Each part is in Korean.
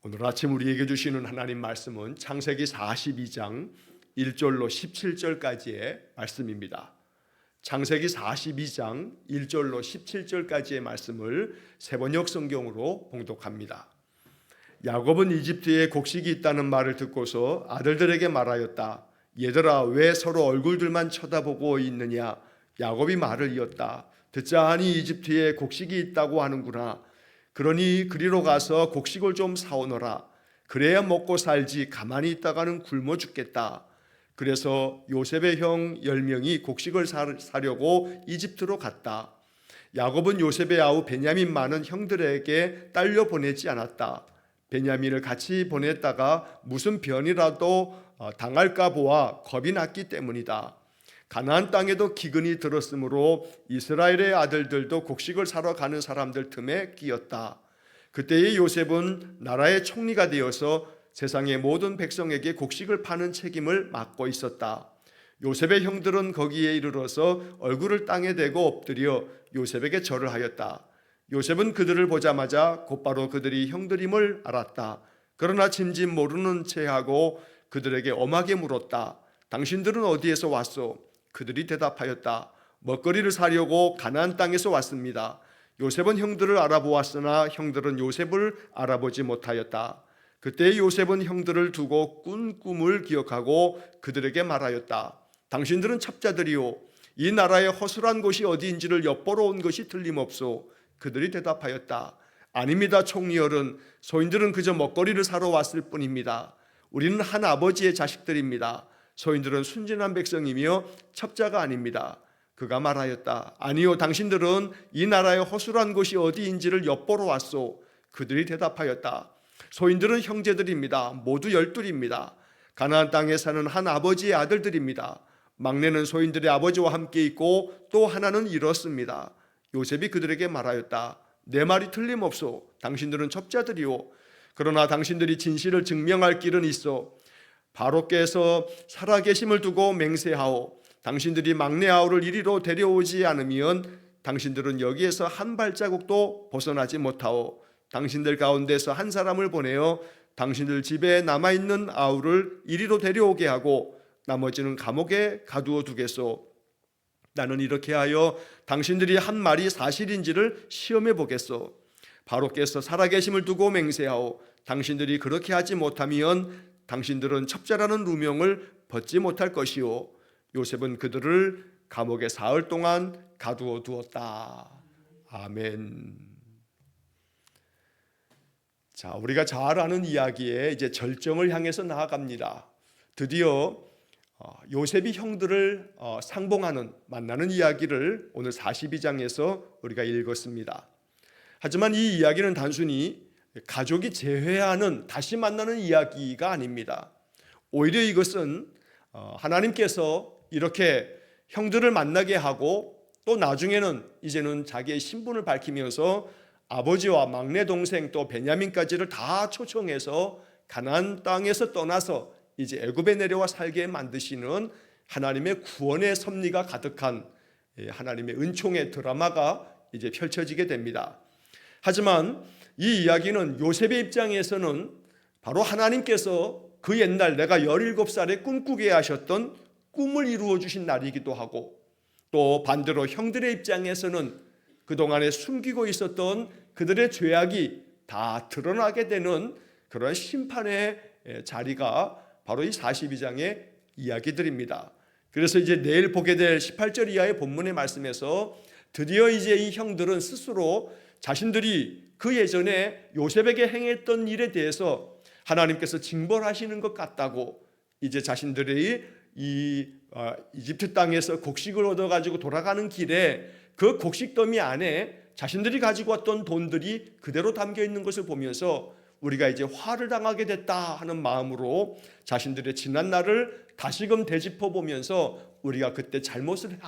오늘 아침 우리에게 주시는 하나님 말씀은 창세기 42장 1절로 17절까지의 말씀입니다. 창세기 42장 1절로 17절까지의 말씀을 세번역 성경으로 봉독합니다. 야곱은 이집트에 곡식이 있다는 말을 듣고서 아들들에게 말하였다. 얘들아, 왜 서로 얼굴들만 쳐다보고 있느냐? 야곱이 말을 이었다. 듣자 하니 이집트에 곡식이 있다고 하는구나. 그러니 그리로 가서 곡식을 좀 사오너라. 그래야 먹고 살지 가만히 있다가는 굶어 죽겠다. 그래서 요셉의 형 10명이 곡식을 사려고 이집트로 갔다. 야곱은 요셉의 아우 베냐민 많은 형들에게 딸려 보내지 않았다. 베냐민을 같이 보냈다가 무슨 변이라도 당할까 보아 겁이 났기 때문이다. 가나안 땅에도 기근이 들었으므로 이스라엘의 아들들도 곡식을 사러 가는 사람들 틈에 끼었다. 그때의 요셉은 나라의 총리가 되어서 세상의 모든 백성에게 곡식을 파는 책임을 맡고 있었다. 요셉의 형들은 거기에 이르러서 얼굴을 땅에 대고 엎드려 요셉에게 절을 하였다. 요셉은 그들을 보자마자 곧바로 그들이 형들임을 알았다. 그러나 짐짓 모르는 체하고 그들에게 엄하게 물었다. 당신들은 어디에서 왔소? 그들이 대답하였다. 먹거리를 사려고 가나안 땅에서 왔습니다. 요셉은 형들을 알아보았으나 형들은 요셉을 알아보지 못하였다. 그때 요셉은 형들을 두고 꾼 꿈을 기억하고 그들에게 말하였다. 당신들은 첩자들이요, 이 나라의 허술한 곳이 어디인지를 엿보러 온 것이 틀림없소. 그들이 대답하였다. 아닙니다, 총리어른. 소인들은 그저 먹거리를 사러 왔을 뿐입니다. 우리는 한 아버지의 자식들입니다. 소인들은 순진한 백성이며 첩자가 아닙니다. 그가 말하였다. 아니요, 당신들은 이 나라의 허술한 곳이 어디인지를 엿보러 왔소. 그들이 대답하였다. 소인들은 형제들입니다. 모두 12입니다. 가나안 땅에 사는 한 아버지의 아들들입니다. 막내는 소인들의 아버지와 함께 있고 또 하나는 이렇습니다. 요셉이 그들에게 말하였다. 내 말이 틀림없소. 당신들은 첩자들이요, 그러나 당신들이 진실을 증명할 길은 있어. 바로께서 살아계심을 두고 맹세하오. 당신들이 막내 아우를 이리로 데려오지 않으면 당신들은 여기에서 한 발자국도 벗어나지 못하오. 당신들 가운데서 한 사람을 보내어 당신들 집에 남아있는 아우를 이리로 데려오게 하고 나머지는 감옥에 가두어 두겠소. 나는 이렇게 하여 당신들이 한 말이 사실인지를 시험해 보겠소. 바로께서 살아계심을 두고 맹세하오. 당신들이 그렇게 하지 못하면 당신들은 첩자라는 누명을 벗지 못할 것이요. 요셉은 그들을 감옥에 사흘 동안 가두어 두었다. 아멘. 자, 우리가 잘 아는 이야기에 이제 절정을 향해서 나아갑니다. 드디어 요셉이 형들을 상봉하는, 만나는 이야기를 오늘 42장에서 우리가 읽었습니다. 하지만 이 이야기는 단순히 가족이 재회하는, 다시 만나는 이야기가 아닙니다. 오히려 이것은 하나님께서 이렇게 형들을 만나게 하고 또 나중에는 이제는 자기의 신분을 밝히면서 아버지와 막내 동생 또 베냐민까지를 다 초청해서 가나안 땅에서 떠나서 이제 애굽에 내려와 살게 만드시는 하나님의 구원의 섭리가 가득한 하나님의 은총의 드라마가 이제 펼쳐지게 됩니다. 하지만 이 이야기는 요셉의 입장에서는 바로 하나님께서 그 옛날 내가 17살에 꿈꾸게 하셨던 꿈을 이루어 주신 날이기도 하고, 또 반대로 형들의 입장에서는 그동안에 숨기고 있었던 그들의 죄악이 다 드러나게 되는 그런 심판의 자리가 바로 이 42장의 이야기들입니다. 그래서 이제 내일 보게 될 18절 이하의 본문의 말씀에서 드디어 이제 이 형들은 스스로 자신들이 그 예전에 요셉에게 행했던 일에 대해서 하나님께서 징벌하시는 것 같다고, 이제 자신들이 이 이집트 땅에서 곡식을 얻어가지고 돌아가는 길에 그 곡식더미 안에 자신들이 가지고 왔던 돈들이 그대로 담겨 있는 것을 보면서 우리가 이제 화를 당하게 됐다 하는 마음으로 자신들의 지난 날을 다시금 되짚어 보면서 우리가 그때 잘못을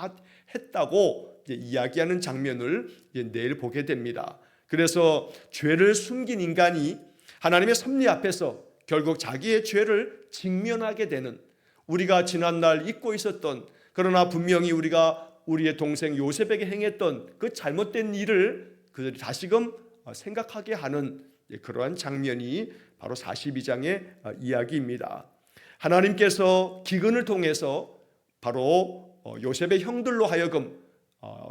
했다고 이제 이야기하는 장면을 이제 내일 보게 됩니다. 그래서 죄를 숨긴 인간이 하나님의 섭리 앞에서 결국 자기의 죄를 직면하게 되는, 우리가 지난날 잊고 있었던, 그러나 분명히 우리가 우리의 동생 요셉에게 행했던 그 잘못된 일을 그들이 다시금 생각하게 하는 그러한 장면이 바로 42장의 이야기입니다. 하나님께서 기근을 통해서 바로 요셉의 형들로 하여금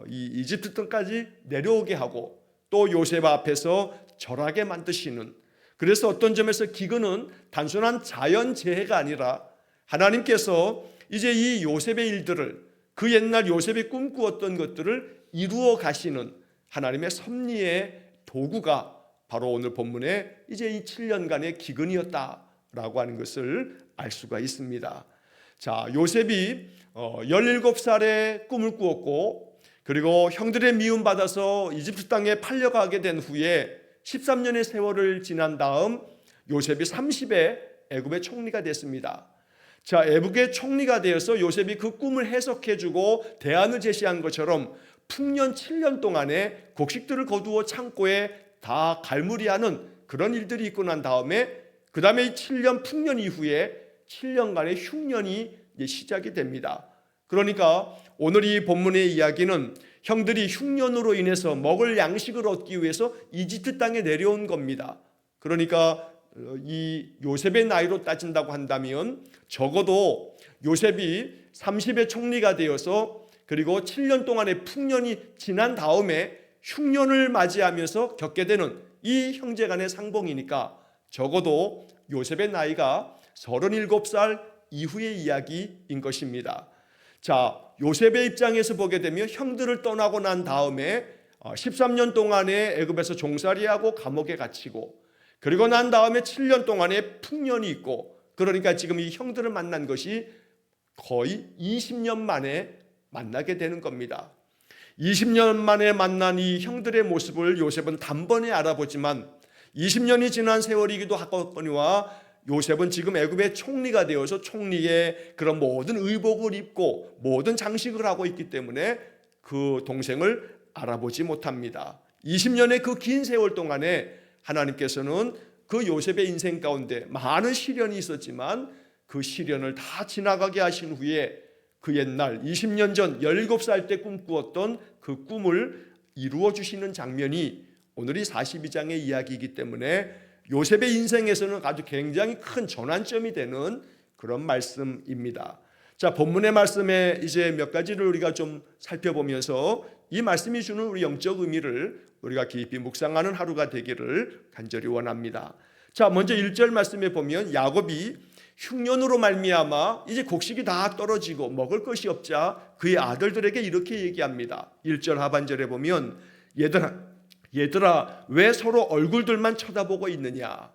이 이집트 땅까지 내려오게 하고 또 요셉 앞에서 절하게 만드시는, 그래서 어떤 점에서 기근은 단순한 자연재해가 아니라 하나님께서 이제 이 요셉의 일들을, 그 옛날 요셉이 꿈꾸었던 것들을 이루어 가시는 하나님의 섭리의 도구가 바로 오늘 본문에 이제 이 7년간의 기근이었다라고 하는 것을 알 수가 있습니다. 자, 요셉이 17살에 꿈을 꾸었고, 그리고 형들의 미움받아서 이집트 땅에 팔려가게 된 후에 13년의 세월을 지난 다음 요셉이 30에 애굽의 총리가 됐습니다. 자, 애굽의 총리가 되어서 요셉이 그 꿈을 해석해주고 대안을 제시한 것처럼 풍년 7년 동안에 곡식들을 거두어 창고에 다 갈무리하는 그런 일들이 있고 난 다음에 그 다음에 이 7년 풍년 이후에 7년간의 흉년이 시작이 됩니다. 그러니까 오늘 이 본문의 이야기는 형들이 흉년으로 인해서 먹을 양식을 얻기 위해서 이집트 땅에 내려온 겁니다. 그러니까 이 요셉의 나이로 따진다고 한다면 적어도 요셉이 30의 총리가 되어서 그리고 7년 동안의 풍년이 지난 다음에 흉년을 맞이하면서 겪게 되는 이 형제간의 상봉이니까 적어도 요셉의 나이가 37살 이후의 이야기인 것입니다. 자, 요셉의 입장에서 보게 되면 형들을 떠나고 난 다음에 13년 동안에 애굽에서 종살이하고 감옥에 갇히고, 그리고 난 다음에 7년 동안에 풍년이 있고, 그러니까 지금 이 형들을 만난 것이 거의 20년 만에 만나게 되는 겁니다. 20년 만에 만난 이 형들의 모습을 요셉은 단번에 알아보지만 20년이 지난 세월이기도 하거니와 요셉은 지금 애굽의 총리가 되어서 총리의 그런 모든 의복을 입고 모든 장식을 하고 있기 때문에 그 동생을 알아보지 못합니다. 20년의 그 긴 세월 동안에 하나님께서는 그 요셉의 인생 가운데 많은 시련이 있었지만 그 시련을 다 지나가게 하신 후에 그 옛날 20년 전 17살 때 꿈꾸었던 그 꿈을 이루어 주시는 장면이 오늘이 42장의 이야기이기 때문에 요셉의 인생에서는 아주 굉장히 큰 전환점이 되는 그런 말씀입니다. 자, 본문의 말씀에 이제 몇 가지를 우리가 좀 살펴보면서 이 말씀이 주는 우리 영적 의미를 우리가 깊이 묵상하는 하루가 되기를 간절히 원합니다. 자, 먼저 1절 말씀에 보면 야곱이 흉년으로 말미암아 이제 곡식이 다 떨어지고 먹을 것이 없자 그의 아들들에게 이렇게 얘기합니다. 1절 하반절에 보면 얘들아 왜 서로 얼굴들만 쳐다보고 있느냐,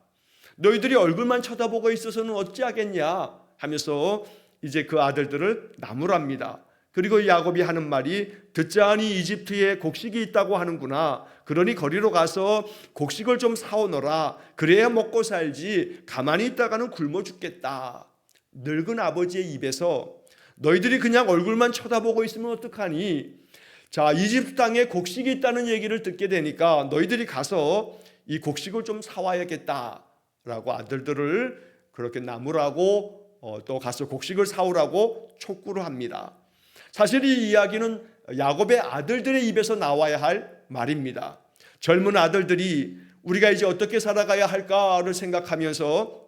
너희들이 얼굴만 쳐다보고 있어서는 어찌하겠냐 하면서 이제 그 아들들을 나무랍니다. 그리고 야곱이 하는 말이 듣자하니 이집트에 곡식이 있다고 하는구나. 그러니 거리로 가서 곡식을 좀 사오너라. 그래야 먹고 살지. 가만히 있다가는 굶어 죽겠다. 늙은 아버지의 입에서 너희들이 그냥 얼굴만 쳐다보고 있으면 어떡하니? 자, 이집트 땅에 곡식이 있다는 얘기를 듣게 되니까 너희들이 가서 이 곡식을 좀 사와야겠다라고 아들들을 그렇게 나무라고 또 가서 곡식을 사오라고 촉구를 합니다. 사실 이 이야기는 야곱의 아들들의 입에서 나와야 할 말입니다. 젊은 아들들이 우리가 이제 어떻게 살아가야 할까를 생각하면서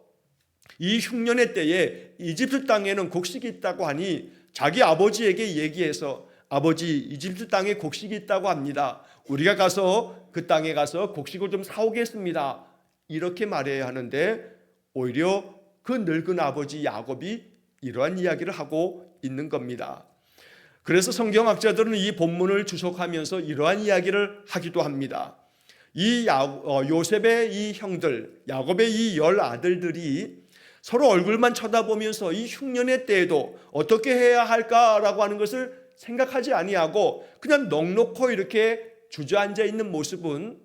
이 흉년의 때에 이집트 땅에는 곡식이 있다고 하니 자기 아버지에게 얘기해서 아버지 이집트 땅에 곡식이 있다고 합니다. 우리가 가서 그 땅에 가서 곡식을 좀 사오겠습니다. 이렇게 말해야 하는데 오히려 그 늙은 아버지 야곱이 이러한 이야기를 하고 있는 겁니다. 그래서 성경학자들은 이 본문을 주석하면서 이러한 이야기를 하기도 합니다. 이 요셉의 이 형들, 야곱의 이 10아들들이 서로 얼굴만 쳐다보면서 이 흉년의 때에도 어떻게 해야 할까라고 하는 것을 생각하지 아니하고 그냥 넋놓고 이렇게 주저앉아 있는 모습은,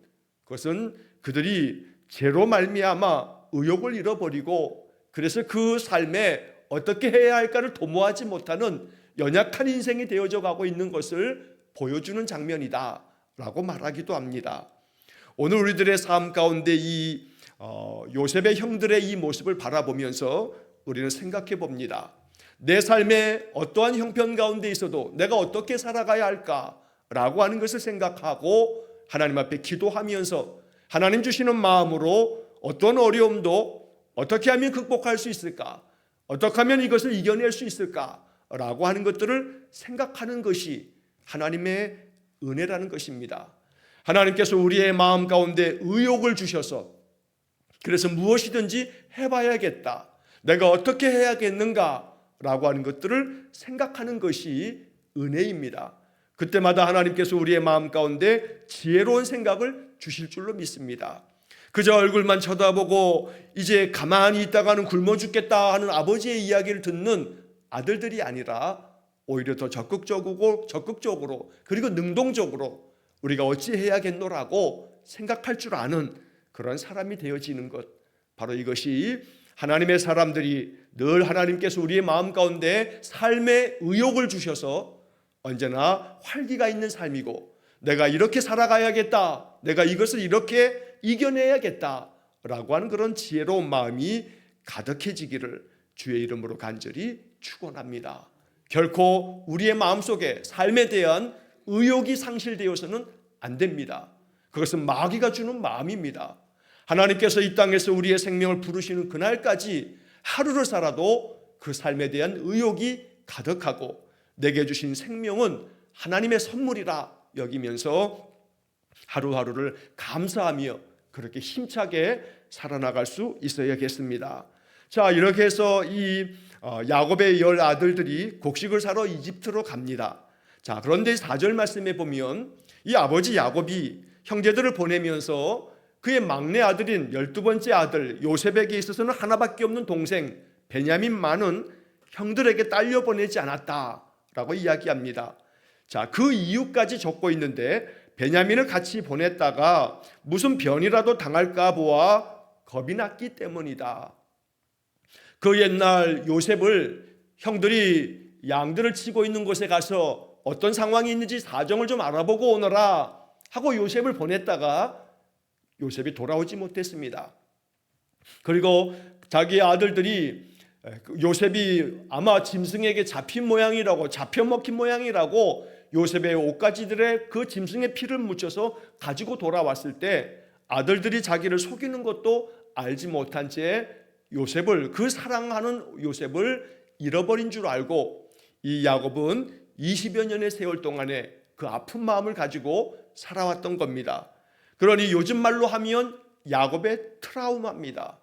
그것은 그들이 죄로 말미암아 의욕을 잃어버리고 그래서 그 삶에 어떻게 해야 할까를 도모하지 못하는 연약한 인생이 되어져 가고 있는 것을 보여주는 장면이다 라고 말하기도 합니다. 오늘 우리들의 삶 가운데 이 요셉의 형들의 이 모습을 바라보면서 우리는 생각해 봅니다. 내 삶에 어떠한 형편 가운데 있어도 내가 어떻게 살아가야 할까라고 하는 것을 생각하고 하나님 앞에 기도하면서 하나님 주시는 마음으로 어떤 어려움도 어떻게 하면 극복할 수 있을까? 어떻게 하면 이것을 이겨낼 수 있을까? 라고 하는 것들을 생각하는 것이 하나님의 은혜라는 것입니다. 하나님께서 우리의 마음 가운데 의욕을 주셔서 그래서 무엇이든지 해봐야겠다. 내가 어떻게 해야겠는가? 라고 하는 것들을 생각하는 것이 은혜입니다. 그때마다 하나님께서 우리의 마음 가운데 지혜로운 생각을 주실 줄로 믿습니다. 그저 얼굴만 쳐다보고 이제 가만히 있다가는 굶어 죽겠다 하는 아버지의 이야기를 듣는 아들들이 아니라 오히려 더 적극적으로 그리고 능동적으로 우리가 어찌해야겠노라고 생각할 줄 아는 그런 사람이 되어지는 것, 바로 이것이 하나님의 사람들이 늘 하나님께서 우리의 마음 가운데 삶의 의욕을 주셔서 언제나 활기가 있는 삶이고, 내가 이렇게 살아가야겠다, 내가 이것을 이렇게 이겨내야겠다 라고 하는 그런 지혜로운 마음이 가득해지기를 주의 이름으로 간절히 축원합니다. 결코 우리의 마음속에 삶에 대한 의욕이 상실되어서는 안 됩니다. 그것은 마귀가 주는 마음입니다. 하나님께서 이 땅에서 우리의 생명을 부르시는 그날까지 하루를 살아도 그 삶에 대한 의욕이 가득하고, 내게 주신 생명은 하나님의 선물이라 여기면서 하루하루를 감사하며 그렇게 힘차게 살아나갈 수 있어야겠습니다. 자, 이렇게 해서 이 야곱의 10 아들들이 곡식을 사러 이집트로 갑니다. 자, 그런데 4절 말씀에 보면 이 아버지 야곱이 형제들을 보내면서 그의 막내 아들인 12번째 아들 요셉에게 있어서는 하나밖에 없는 동생 베냐민만은 형들에게 딸려 보내지 않았다라고 이야기합니다. 자, 그 이유까지 적고 있는데 베냐민을 같이 보냈다가 무슨 변이라도 당할까 보아 겁이 났기 때문이다. 그 옛날 요셉을 형들이 양들을 치고 있는 곳에 가서 어떤 상황이 있는지 사정을 좀 알아보고 오너라 하고 요셉을 보냈다가 요셉이 돌아오지 못했습니다. 그리고 자기 아들들이 요셉이 아마 짐승에게 잡힌 모양이라고, 잡혀먹힌 모양이라고 요셉의 옷가지들의 그 짐승의 피를 묻혀서 가지고 돌아왔을 때 아들들이 자기를 속이는 것도 알지 못한 채 요셉을, 그 사랑하는 요셉을 잃어버린 줄 알고 이 야곱은 20여 년의 세월 동안에 그 아픈 마음을 가지고 살아왔던 겁니다. 그러니 요즘 말로 하면 야곱의 트라우마입니다.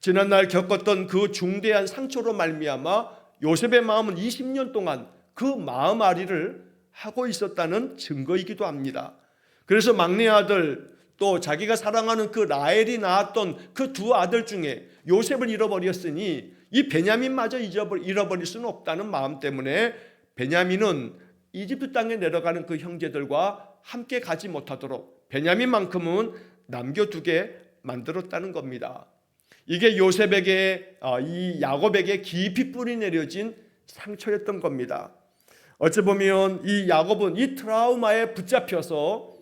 지난날 겪었던 그 중대한 상처로 말미암아 요셉의 마음은 20년 동안 그 마음 앓이를 하고 있었다는 증거이기도 합니다. 그래서 막내 아들, 또 자기가 사랑하는 그 라헬이 낳았던 그 두 아들 중에 요셉을 잃어버렸으니 이 베냐민마저 잃어버릴 수는 없다는 마음 때문에 베냐민은 이집트 땅에 내려가는 그 형제들과 함께 가지 못하도록 베냐민만큼은 남겨두게 만들었다는 겁니다. 이게 요셉에게, 이 야곱에게 깊이 뿌리 내려진 상처였던 겁니다. 어찌 보면 이 야곱은 이 트라우마에 붙잡혀서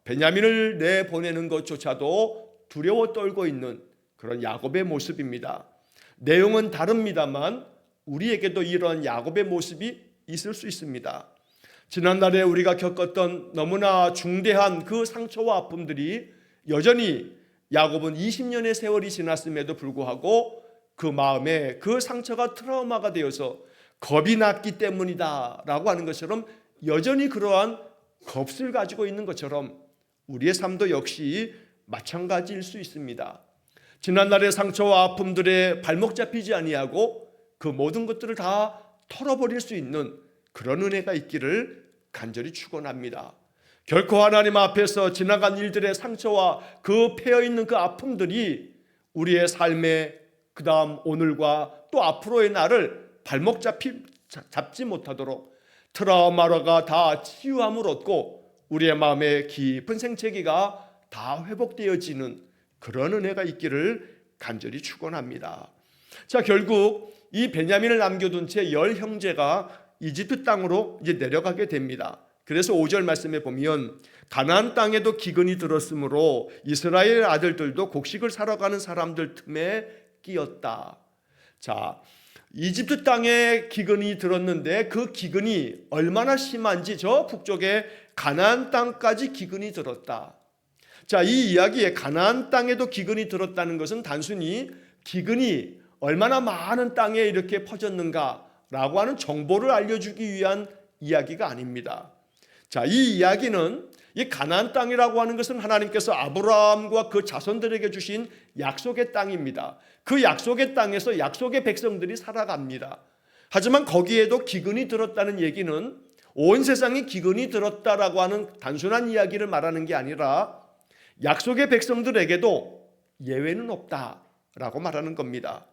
베냐민을 내보내는 것조차도 두려워 떨고 있는 그런 야곱의 모습입니다. 내용은 다릅니다만 우리에게도 이런 야곱의 모습이 있을 수 있습니다. 지난날에 우리가 겪었던 너무나 중대한 그 상처와 아픔들이 여전히 야곱은 20년의 세월이 지났음에도 불구하고 그 마음에 그 상처가 트라우마가 되어서 겁이 났기 때문이다 라고 하는 것처럼 여전히 그러한 겁을 가지고 있는 것처럼 우리의 삶도 역시 마찬가지일 수 있습니다. 지난날의 상처와 아픔들에 발목 잡히지 아니하고 그 모든 것들을 다 털어버릴 수 있는 그런 은혜가 있기를 간절히 축원합니다. 결코 하나님 앞에서 지나간 일들의 상처와 그 패여있는 그 아픔들이 우리의 삶의 그 다음 오늘과 또 앞으로의 날을 발목 잡지 못하도록 트라우마가 다 치유함을 얻고 우리의 마음의 깊은 생채기가 다 회복되어지는 그런 은혜가 있기를 간절히 축원합니다. 자, 결국 이 베냐민을 남겨둔 채 10 형제가 이집트 땅으로 이제 내려가게 됩니다. 그래서 5절 말씀에 보면 가나안 땅에도 기근이 들었으므로 이스라엘 아들들도 곡식을 사러 가는 사람들 틈에 끼었다. 자, 이집트 땅에 기근이 들었는데 그 기근이 얼마나 심한지 저 북쪽에 가나안 땅까지 기근이 들었다. 자, 이 이야기에 가나안 땅에도 기근이 들었다는 것은 단순히 기근이 얼마나 많은 땅에 이렇게 퍼졌는가라고 하는 정보를 알려주기 위한 이야기가 아닙니다. 자, 이 이야기는 이 가나안 땅이라고 하는 것은 하나님께서 아브라함과 그 자손들에게 주신 약속의 땅입니다. 그 약속의 땅에서 약속의 백성들이 살아갑니다. 하지만 거기에도 기근이 들었다는 얘기는 온 세상에 기근이 들었다라고 하는 단순한 이야기를 말하는 게 아니라 약속의 백성들에게도 예외는 없다라고 말하는 겁니다.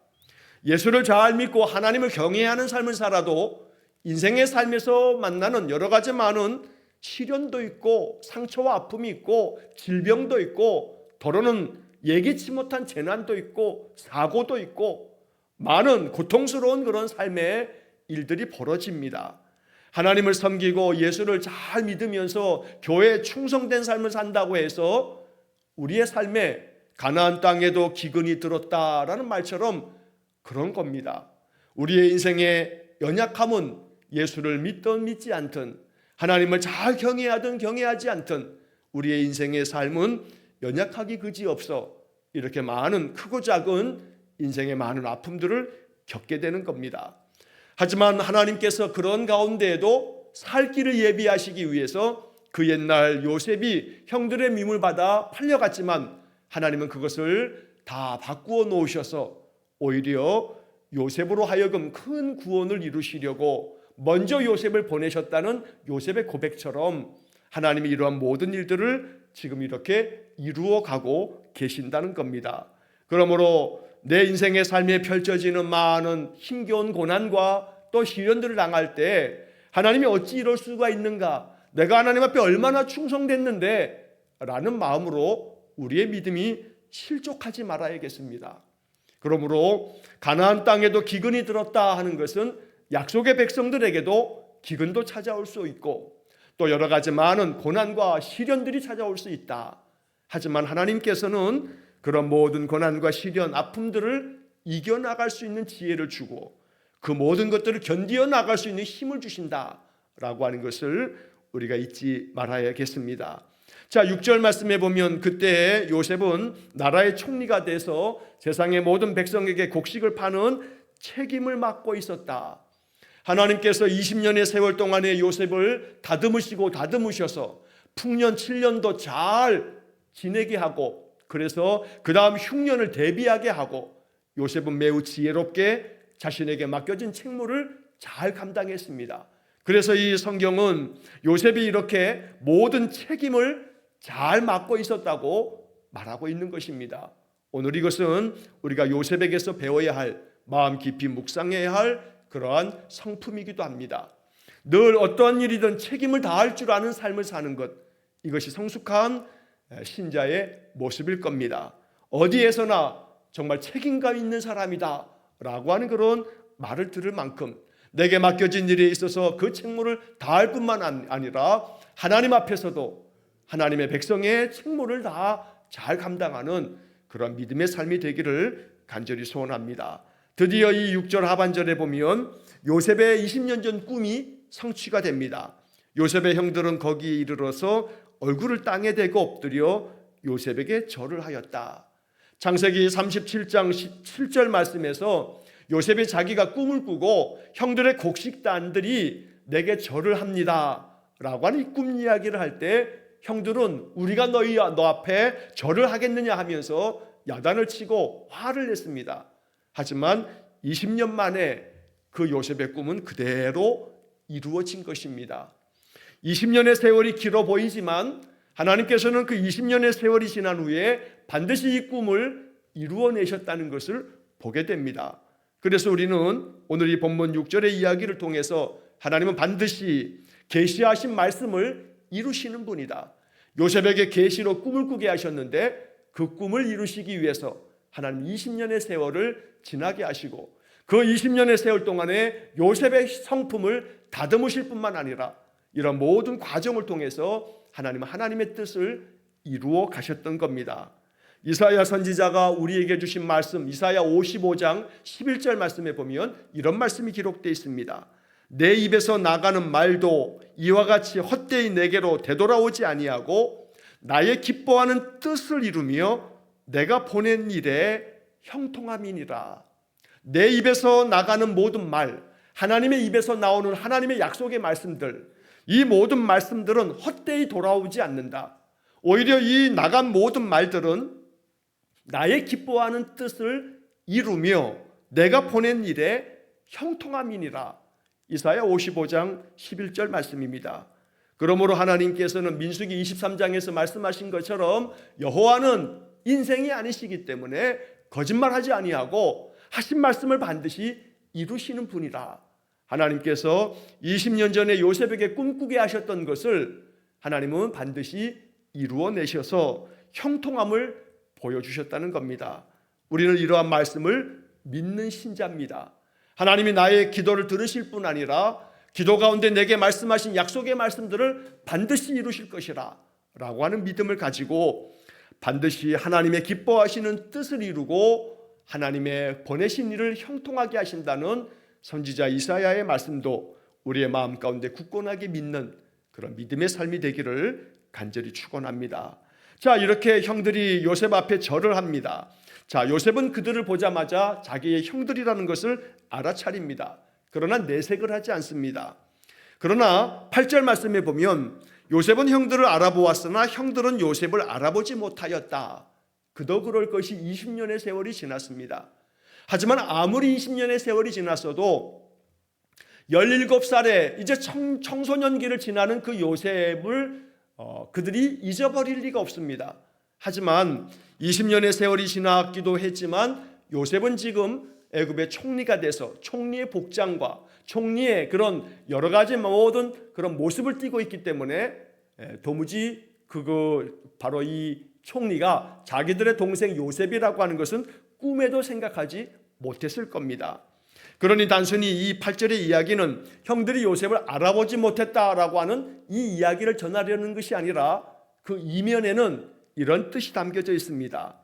예수를 잘 믿고 하나님을 경외하는 삶을 살아도 인생의 삶에서 만나는 여러 가지 많은 시련도 있고 상처와 아픔이 있고 질병도 있고 더러는 예기치 못한 재난도 있고 사고도 있고 많은 고통스러운 그런 삶의 일들이 벌어집니다. 하나님을 섬기고 예수를 잘 믿으면서 교회에 충성된 삶을 산다고 해서 우리의 삶에 가나안 땅에도 기근이 들었다라는 말처럼 그런 겁니다. 우리의 인생의 연약함은 예수를 믿든 믿지 않든 하나님을 잘 경외하든 경외하지 않든 우리의 인생의 삶은 연약하기 그지없어 이렇게 많은 크고 작은 인생의 많은 아픔들을 겪게 되는 겁니다. 하지만 하나님께서 그런 가운데에도 살 길을 예비하시기 위해서 그 옛날 요셉이 형들의 미움을 받아 팔려갔지만 하나님은 그것을 다 바꾸어 놓으셔서 오히려 요셉으로 하여금 큰 구원을 이루시려고 먼저 요셉을 보내셨다는 요셉의 고백처럼 하나님이 이러한 모든 일들을 지금 이렇게 이루어가고 계신다는 겁니다. 그러므로 내 인생의 삶에 펼쳐지는 많은 힘겨운 고난과 또 시련들을 당할 때 하나님이 어찌 이럴 수가 있는가, 내가 하나님 앞에 얼마나 충성됐는데 라는 마음으로 우리의 믿음이 실족하지 말아야겠습니다. 그러므로 가나안 땅에도 기근이 들었다 하는 것은 약속의 백성들에게도 기근도 찾아올 수 있고 또 여러 가지 많은 고난과 시련들이 찾아올 수 있다. 하지만 하나님께서는 그런 모든 고난과 시련, 아픔들을 이겨나갈 수 있는 지혜를 주고 그 모든 것들을 견디어 나갈 수 있는 힘을 주신다라고 하는 것을 우리가 잊지 말아야겠습니다. 자, 6절 말씀에 보면 그때 요셉은 나라의 총리가 돼서 세상의 모든 백성에게 곡식을 파는 책임을 맡고 있었다. 하나님께서 20년의 세월 동안에 요셉을 다듬으셔서 풍년 7년도 잘 지내게 하고 그래서 그 다음 흉년을 대비하게 하고 요셉은 매우 지혜롭게 자신에게 맡겨진 책무를 잘 감당했습니다. 그래서 이 성경은 요셉이 이렇게 모든 책임을 잘 맡고 있었다고 말하고 있는 것입니다. 오늘 이것은 우리가 요셉에게서 배워야 할, 마음 깊이 묵상해야 할 그러한 성품이기도 합니다. 늘 어떠한 일이든 책임을 다할 줄 아는 삶을 사는 것, 이것이 성숙한 신자의 모습일 겁니다. 어디에서나 정말 책임감 있는 사람이다 라고 하는 그런 말을 들을 만큼 내게 맡겨진 일에 있어서 그 책무를 다할 뿐만 아니라 하나님 앞에서도 하나님의 백성의 책무를 다 잘 감당하는 그런 믿음의 삶이 되기를 간절히 소원합니다. 드디어 이 6절 하반절에 보면 요셉의 20년 전 꿈이 성취가 됩니다. 요셉의 형들은 거기에 이르러서 얼굴을 땅에 대고 엎드려 요셉에게 절을 하였다. 창세기 37장 7절 말씀에서 요셉이 자기가 꿈을 꾸고 형들의 곡식단들이 내게 절을 합니다 라고 하는 이 꿈 이야기를 할 때 형들은 우리가 너 앞에 절을 하겠느냐 하면서 야단을 치고 화를 냈습니다. 하지만 20년 만에 그 요셉의 꿈은 그대로 이루어진 것입니다. 20년의 세월이 길어 보이지만 하나님께서는 그 20년의 세월이 지난 후에 반드시 이 꿈을 이루어내셨다는 것을 보게 됩니다. 그래서 우리는 오늘 이 본문 6절의 이야기를 통해서 하나님은 반드시 계시하신 말씀을 이루시는 분이다. 요셉에게 계시로 꿈을 꾸게 하셨는데 그 꿈을 이루시기 위해서 하나님 20년의 세월을 지나게 하시고 그 20년의 세월 동안에 요셉의 성품을 다듬으실 뿐만 아니라 이런 모든 과정을 통해서 하나님은 하나님의 뜻을 이루어 가셨던 겁니다. 이사야 선지자가 우리에게 주신 말씀 이사야 55장 11절 말씀에 보면 이런 말씀이 기록되어 있습니다. 내 입에서 나가는 말도 이와 같이 헛되이 내게로 되돌아오지 아니하고 나의 기뻐하는 뜻을 이루며 내가 보낸 일에 형통함이니라. 내 입에서 나가는 모든 말, 하나님의 입에서 나오는 하나님의 약속의 말씀들, 이 모든 말씀들은 헛되이 돌아오지 않는다. 오히려 이 나간 모든 말들은 나의 기뻐하는 뜻을 이루며 내가 보낸 일에 형통함이니라. 이사야 55장 11절 말씀입니다. 그러므로 하나님께서는 민수기 23장에서 말씀하신 것처럼 여호와는 인생이 아니시기 때문에 거짓말하지 아니하고 하신 말씀을 반드시 이루시는 분이라. 하나님께서 20년 전에 요셉에게 꿈꾸게 하셨던 것을 하나님은 반드시 이루어내셔서 형통함을 보여주셨다는 겁니다. 우리는 이러한 말씀을 믿는 신자입니다. 하나님이 나의 기도를 들으실 뿐 아니라 기도 가운데 내게 말씀하신 약속의 말씀들을 반드시 이루실 것이라 라고 하는 믿음을 가지고 반드시 하나님의 기뻐하시는 뜻을 이루고 하나님의 보내신 일을 형통하게 하신다는 선지자 이사야의 말씀도 우리의 마음 가운데 굳건하게 믿는 그런 믿음의 삶이 되기를 간절히 축원합니다. 자, 이렇게 형들이 요셉 앞에 절을 합니다. 자, 요셉은 그들을 보자마자 자기의 형들이라는 것을 알아차립니다. 그러나 내색을 하지 않습니다. 그러나 8절 말씀에 보면 요셉은 형들을 알아보았으나 형들은 요셉을 알아보지 못하였다. 그도 그럴 것이 20년의 세월이 지났습니다. 하지만 아무리 20년의 세월이 지났어도 17살에 이제 청소년기를 지나는 그 요셉을 그들이 잊어버릴 리가 없습니다. 하지만 20년의 세월이 지났기도 했지만 요셉은 지금 애굽의 총리가 돼서 총리의 복장과 총리의 그런 여러 가지 모든 그런 모습을 띠고 있기 때문에 도무지 바로 이 총리가 자기들의 동생 요셉이라고 하는 것은 꿈에도 생각하지 못했을 겁니다. 그러니 단순히 이 8절의 이야기는 형들이 요셉을 알아보지 못했다라고 하는 이 이야기를 전하려는 것이 아니라 그 이면에는 이런 뜻이 담겨져 있습니다.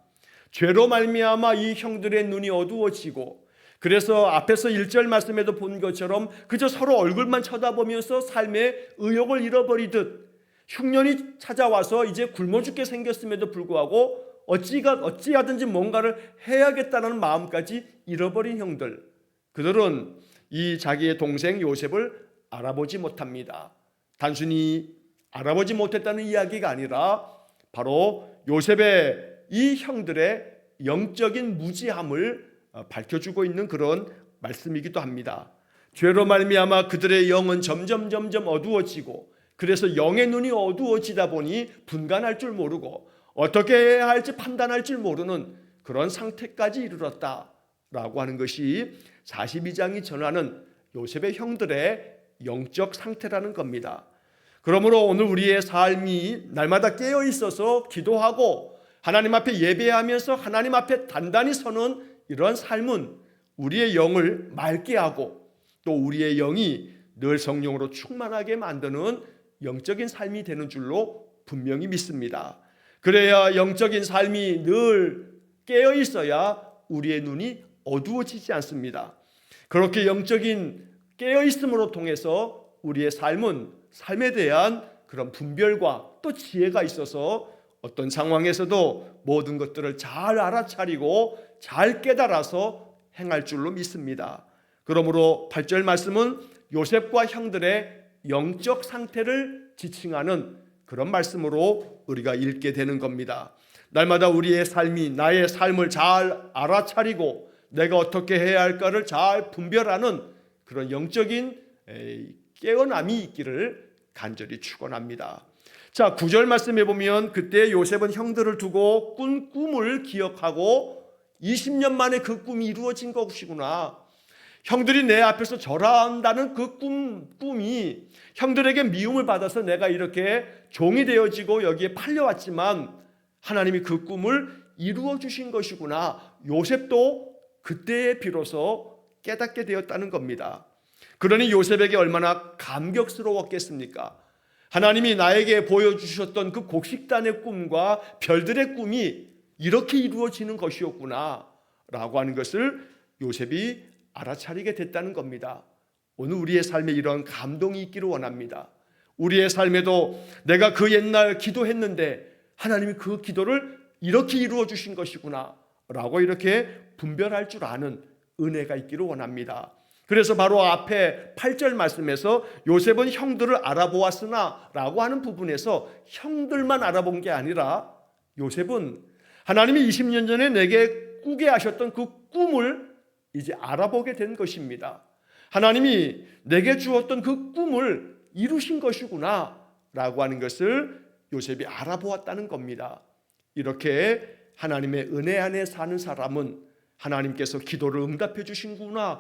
죄로 말미암아 이 형들의 눈이 어두워지고, 그래서 앞에서 1절 말씀에도 본 것처럼 그저 서로 얼굴만 쳐다보면서 삶의 의욕을 잃어버리듯 흉년이 찾아와서 이제 굶어 죽게 생겼음에도 불구하고 어찌하든지 뭔가를 해야겠다는 마음까지 잃어버린 형들, 그들은 이 자기의 동생 요셉을 알아보지 못합니다. 단순히 알아보지 못했다는 이야기가 아니라 바로 요셉의 이 형들의 영적인 무지함을 밝혀주고 있는 그런 말씀이기도 합니다. 죄로 말미암아 그들의 영은 점점 어두워지고, 그래서 영의 눈이 어두워지다 보니 분간할 줄 모르고 어떻게 해야 할지 판단할 줄 모르는 그런 상태까지 이르렀다라고 하는 것이 42장이 전하는 요셉의 형들의 영적 상태라는 겁니다. 그러므로 오늘 우리의 삶이 날마다 깨어 있어서 기도하고 하나님 앞에 예배하면서 하나님 앞에 단단히 서는 이런 삶은 우리의 영을 맑게 하고 또 우리의 영이 늘 성령으로 충만하게 만드는 영적인 삶이 되는 줄로 분명히 믿습니다. 그래야 영적인 삶이 늘 깨어 있어야 우리의 눈이 어두워지지 않습니다. 그렇게 영적인 깨어 있음으로 통해서 우리의 삶에 대한 그런 분별과 또 지혜가 있어서 어떤 상황에서도 모든 것들을 잘 알아차리고 잘 깨달아서 행할 줄로 믿습니다. 그러므로 8절 말씀은 요셉과 형들의 영적 상태를 지칭하는 그런 말씀으로 우리가 읽게 되는 겁니다. 날마다 우리의 삶이 나의 삶을 잘 알아차리고 내가 어떻게 해야 할까를 잘 분별하는 그런 영적인 깨어남이 있기를 간절히 축원합니다. 자, 9절 말씀해 보면 그때 요셉은 형들을 두고 꾼 꿈을 기억하고 20년 만에 그 꿈이 이루어진 것이구나. 형들이 내 앞에서 절한다는 그 꿈이 형들에게 미움을 받아서 내가 이렇게 종이 되어지고 여기에 팔려왔지만 하나님이 그 꿈을 이루어 주신 것이구나. 요셉도 그때에 비로소 깨닫게 되었다는 겁니다. 그러니 요셉에게 얼마나 감격스러웠겠습니까? 하나님이 나에게 보여주셨던 그 곡식단의 꿈과 별들의 꿈이 이렇게 이루어지는 것이었구나 라고 하는 것을 요셉이 알아차리게 됐다는 겁니다. 오늘 우리의 삶에 이런 감동이 있기를 원합니다. 우리의 삶에도 내가 그 옛날 기도했는데 하나님이 그 기도를 이렇게 이루어 주신 것이구나 라고 이렇게 분별할 줄 아는 은혜가 있기를 원합니다. 그래서 바로 앞에 8절 말씀에서 요셉은 형들을 알아보았으나 라고 하는 부분에서 형들만 알아본 게 아니라 요셉은 하나님이 20년 전에 내게 꾸게 하셨던 그 꿈을 이제 알아보게 된 것입니다. 하나님이 내게 주었던 그 꿈을 이루신 것이구나 라고 하는 것을 요셉이 알아보았다는 겁니다. 이렇게 하나님의 은혜 안에 사는 사람은 하나님께서 기도를 응답해 주셨구나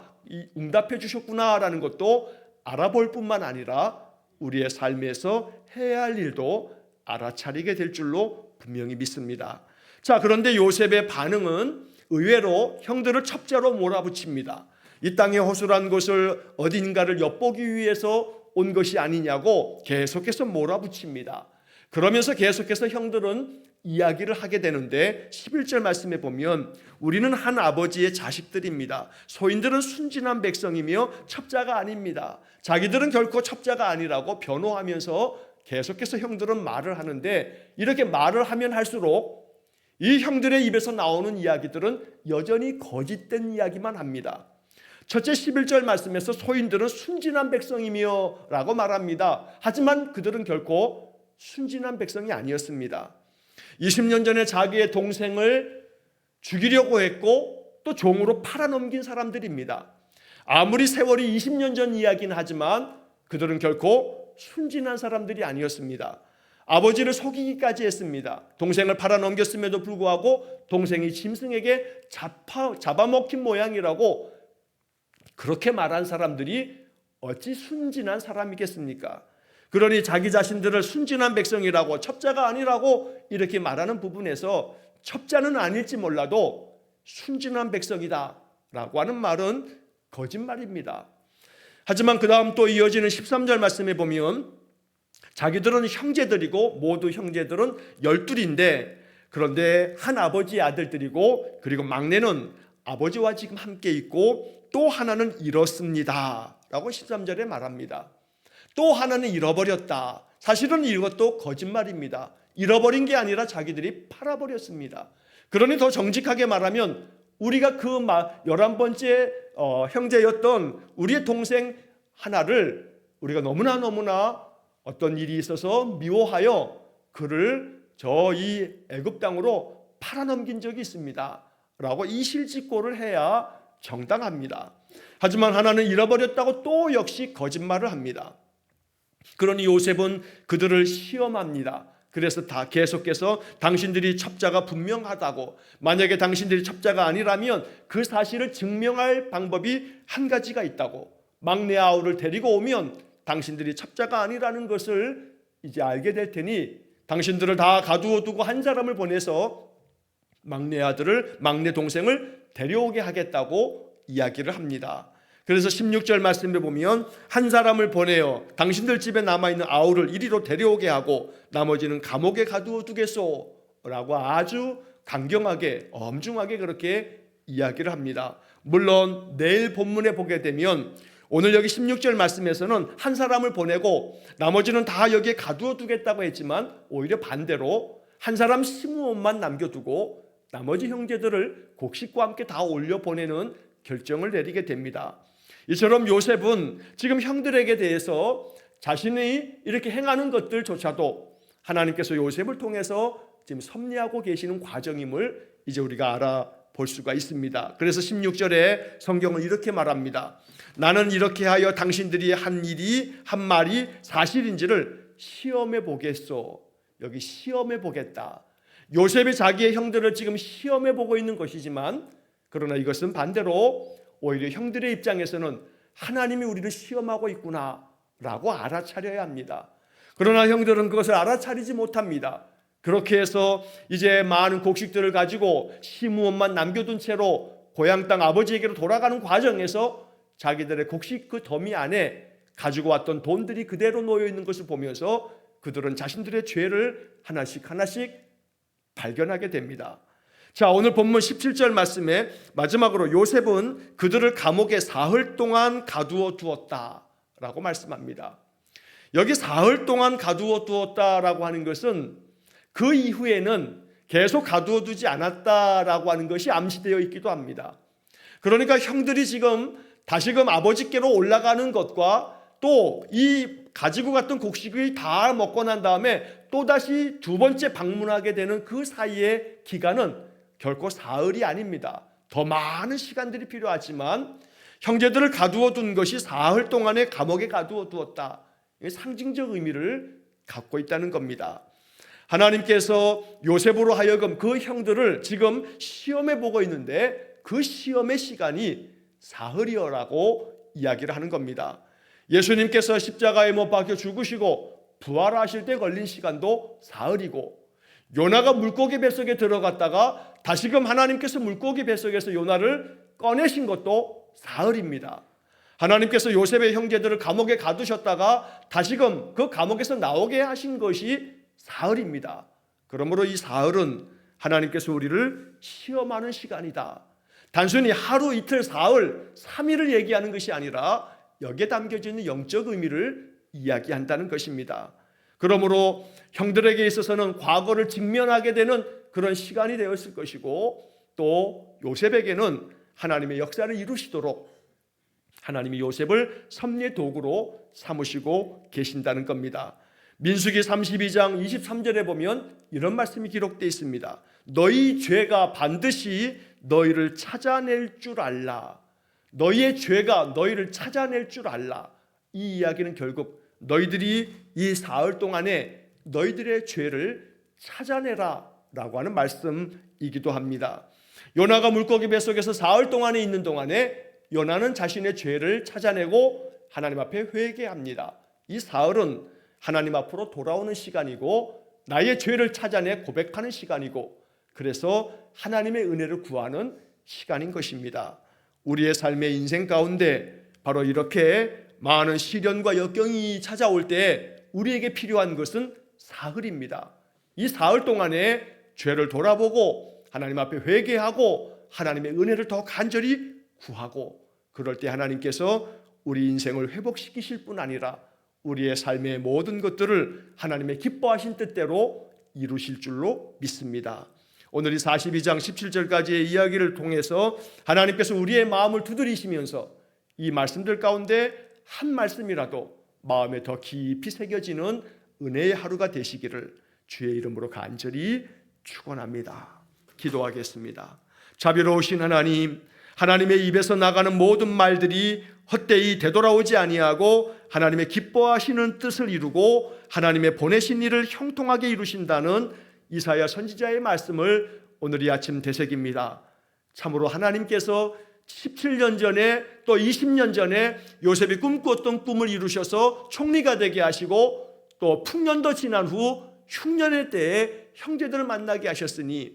라는 것도 알아볼 뿐만 아니라 우리의 삶에서 해야 할 일도 알아차리게 될 줄로 분명히 믿습니다. 자, 그런데 요셉의 반응은 의외로 형들을 첩자로 몰아붙입니다. 이 땅의 허술한 곳을 어딘가를 엿보기 위해서 온 것이 아니냐고 계속해서 몰아붙입니다. 그러면서 계속해서 형들은 이야기를 하게 되는데 11절 말씀에 보면 우리는 한 아버지의 자식들입니다. 소인들은 순진한 백성이며 첩자가 아닙니다. 자기들은 결코 첩자가 아니라고 변호하면서 계속해서 형들은 말을 하는데 이렇게 말을 하면 할수록 이 형들의 입에서 나오는 이야기들은 여전히 거짓된 이야기만 합니다. 첫째 11절 말씀에서 소인들은 순진한 백성이며 라고 말합니다. 하지만 그들은 결코 순진한 백성이 아니었습니다. 20년 전에 자기의 동생을 죽이려고 했고 또 종으로 팔아넘긴 사람들입니다. 아무리 세월이 20년 전 이야기는 하지만 그들은 결코 순진한 사람들이 아니었습니다. 아버지를 속이기까지 했습니다. 동생을 팔아넘겼음에도 불구하고 동생이 짐승에게 잡아먹힌 모양이라고 그렇게 말한 사람들이 어찌 순진한 사람이겠습니까? 그러니 자기 자신들을 순진한 백성이라고 첩자가 아니라고 이렇게 말하는 부분에서 첩자는 아닐지 몰라도 순진한 백성이다 라고 하는 말은 거짓말입니다. 하지만 그 다음 또 이어지는 13절 말씀에 보면 자기들은 형제들이고 모두 형제들은 12인데 그런데 한 아버지의 아들들이고 그리고 막내는 아버지와 지금 함께 있고 또 하나는 잃었습니다 라고 13절에 말합니다. 또 하나는 잃어버렸다. 사실은 이것도 거짓말입니다. 잃어버린 게 아니라 자기들이 팔아버렸습니다. 그러니 더 정직하게 말하면 우리가 그 11번째 형제였던 우리의 동생 하나를 우리가 너무나 어떤 일이 있어서 미워하여 그를 저 이 애굽 땅으로 팔아넘긴 적이 있습니다 라고 이실직고를 해야 정당합니다. 하지만 하나는 잃어버렸다고 또 역시 거짓말을 합니다. 그러니 요셉은 그들을 시험합니다. 그래서 다 계속해서 당신들이 첩자가 분명하다고, 만약에 당신들이 첩자가 아니라면 그 사실을 증명할 방법이 한 가지가 있다고, 막내 아우를 데리고 오면 당신들이 첩자가 아니라는 것을 이제 알게 될 테니 당신들을 다 가두어 두고 한 사람을 보내서 막내 아들을, 막내 동생을 데려오게 하겠다고 이야기를 합니다. 그래서 16절 말씀에 보면 한 사람을 보내어 당신들 집에 남아있는 아우를 이리로 데려오게 하고 나머지는 감옥에 가두어 두겠소 라고 아주 강경하게 엄중하게 그렇게 이야기를 합니다. 물론 내일 본문에 보게 되면 오늘 여기 16절 말씀에서는 한 사람을 보내고 나머지는 다 여기에 가두어 두겠다고 했지만 오히려 반대로 한 사람 시므온만 남겨두고 나머지 형제들을 곡식과 함께 다 올려보내는 결정을 내리게 됩니다. 이처럼 요셉은 지금 형들에게 대해서 자신이 이렇게 행하는 것들조차도 하나님께서 요셉을 통해서 지금 섭리하고 계시는 과정임을 이제 우리가 알아볼 수가 있습니다. 그래서 16절에 성경은 이렇게 말합니다. 나는 이렇게 하여 당신들이 한 일이 한 말이 사실인지를 시험해 보겠소. 여기 시험해 보겠다. 요셉이 자기의 형들을 지금 시험해 보고 있는 것이지만 그러나 이것은 반대로 오히려 형들의 입장에서는 하나님이 우리를 시험하고 있구나 라고 알아차려야 합니다. 그러나 형들은 그것을 알아차리지 못합니다. 그렇게 해서 이제 많은 곡식들을 가지고 시므온만 남겨둔 채로 고향 땅 아버지에게로 돌아가는 과정에서 자기들의 곡식 그 더미 안에 가지고 왔던 돈들이 그대로 놓여 있는 것을 보면서 그들은 자신들의 죄를 하나씩 발견하게 됩니다. 자, 오늘 본문 17절 말씀에 마지막으로 요셉은 그들을 감옥에 사흘 동안 가두어 두었다라고 말씀합니다. 여기 사흘 동안 가두어 두었다라고 하는 것은 그 이후에는 계속 가두어 두지 않았다라고 하는 것이 암시되어 있기도 합니다. 그러니까 형들이 지금 다시금 아버지께로 올라가는 것과 또 이 가지고 갔던 곡식이 다 먹고 난 다음에 또다시 두 번째 방문하게 되는 그 사이의 기간은 결코 사흘이 아닙니다. 더 많은 시간들이 필요하지만 형제들을 가두어 둔 것이 사흘 동안의 감옥에 가두어 두었다. 상징적 의미를 갖고 있다는 겁니다. 하나님께서 요셉으로 하여금 그 형들을 지금 시험해 보고 있는데 그 시험의 시간이 사흘이라고 이야기를 하는 겁니다. 예수님께서 십자가에 못 박혀 죽으시고 부활하실 때 걸린 시간도 사흘이고, 요나가 물고기 뱃속에 들어갔다가 다시금 하나님께서 물고기 뱃속에서 요나를 꺼내신 것도 사흘입니다. 하나님께서 요셉의 형제들을 감옥에 가두셨다가 다시금 그 감옥에서 나오게 하신 것이 사흘입니다. 그러므로 이 사흘은 하나님께서 우리를 시험하는 시간이다. 단순히 하루, 이틀, 사흘, 3일을 얘기하는 것이 아니라 여기에 담겨져 있는 영적 의미를 이야기한다는 것입니다. 그러므로 형들에게 있어서는 과거를 직면하게 되는 그런 시간이 되었을 것이고, 또 요셉에게는 하나님의 역사를 이루시도록 하나님이 요셉을 섭리의 도구로 삼으시고 계신다는 겁니다. 민수기 32장 23절에 보면 이런 말씀이 기록되어 있습니다. 너희 죄가 반드시 너희를 찾아낼 줄 알라. 너희의 죄가 너희를 찾아낼 줄 알라. 이 이야기는 결국 너희들이 이 사흘 동안에 너희들의 죄를 찾아내라 라고 하는 말씀이기도 합니다. 요나가 물고기 뱃속에서 사흘 동안에 있는 동안에 요나는 자신의 죄를 찾아내고 하나님 앞에 회개합니다. 이 사흘은 하나님 앞으로 돌아오는 시간이고 나의 죄를 찾아내 고백하는 시간이고, 그래서 하나님의 은혜를 구하는 시간인 것입니다. 우리의 삶의 인생 가운데 바로 이렇게 많은 시련과 역경이 찾아올 때 우리에게 필요한 것은 사흘입니다. 이 사흘 동안에 죄를 돌아보고 하나님 앞에 회개하고 하나님의 은혜를 더 간절히 구하고, 그럴 때 하나님께서 우리 인생을 회복시키실 뿐 아니라 우리의 삶의 모든 것들을 하나님의 기뻐하신 뜻대로 이루실 줄로 믿습니다. 오늘 이 42장 17절까지의 이야기를 통해서 하나님께서 우리의 마음을 두드리시면서 이 말씀들 가운데 한 말씀이라도 마음에 더 깊이 새겨지는 은혜의 하루가 되시기를 주의 이름으로 간절히 축원합니다. 기도하겠습니다. 자비로우신 하나님, 하나님의 입에서 나가는 모든 말들이 헛되이 되돌아오지 아니하고 하나님의 기뻐하시는 뜻을 이루고 하나님의 보내신 일을 형통하게 이루신다는 이사야 선지자의 말씀을 오늘 이 아침 되새깁니다. 참으로 하나님께서 17년 전에 또 20년 전에 요셉이 꿈꾸었던 꿈을 이루셔서 총리가 되게 하시고, 또 풍년도 지난 후 흉년의 때에 형제들을 만나게 하셨으니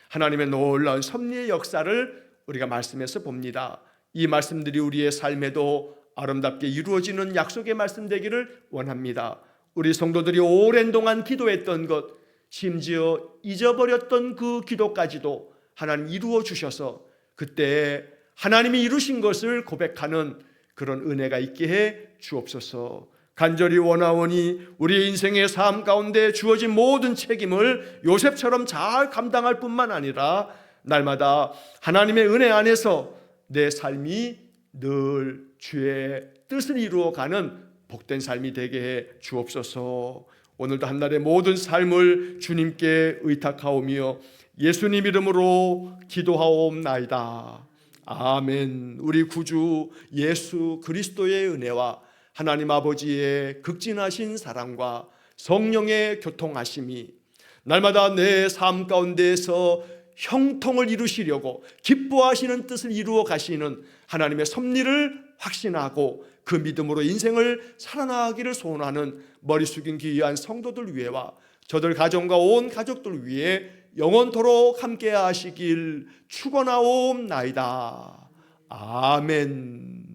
하나님의 놀라운 섭리의 역사를 우리가 말씀에서 봅니다. 이 말씀들이 우리의 삶에도 아름답게 이루어지는 약속의 말씀 되기를 원합니다. 우리 성도들이 오랜 동안 기도했던 것, 심지어 잊어버렸던 그 기도까지도 하나님 이루어 주셔서 그때 하나님이 이루신 것을 고백하는 그런 은혜가 있게 해 주옵소서. 간절히 원하오니 우리의 인생의 삶 가운데 주어진 모든 책임을 요셉처럼 잘 감당할 뿐만 아니라 날마다 하나님의 은혜 안에서 내 삶이 늘 주의 뜻을 이루어가는 복된 삶이 되게 해 주옵소서. 오늘도 한날의 모든 삶을 주님께 의탁하오며 예수님 이름으로 기도하옵나이다. 아멘. 우리 구주 예수 그리스도의 은혜와 하나님 아버지의 극진하신 사랑과 성령의 교통하심이 날마다 내 삶 가운데에서 형통을 이루시려고 기뻐하시는 뜻을 이루어 가시는 하나님의 섭리를 확신하고 그 믿음으로 인생을 살아나가기를 소원하는 머리 숙인 귀한 성도들 위해와 저들 가정과 온 가족들 위해 영원토록 함께 하시길 축원하옵나이다. 아멘.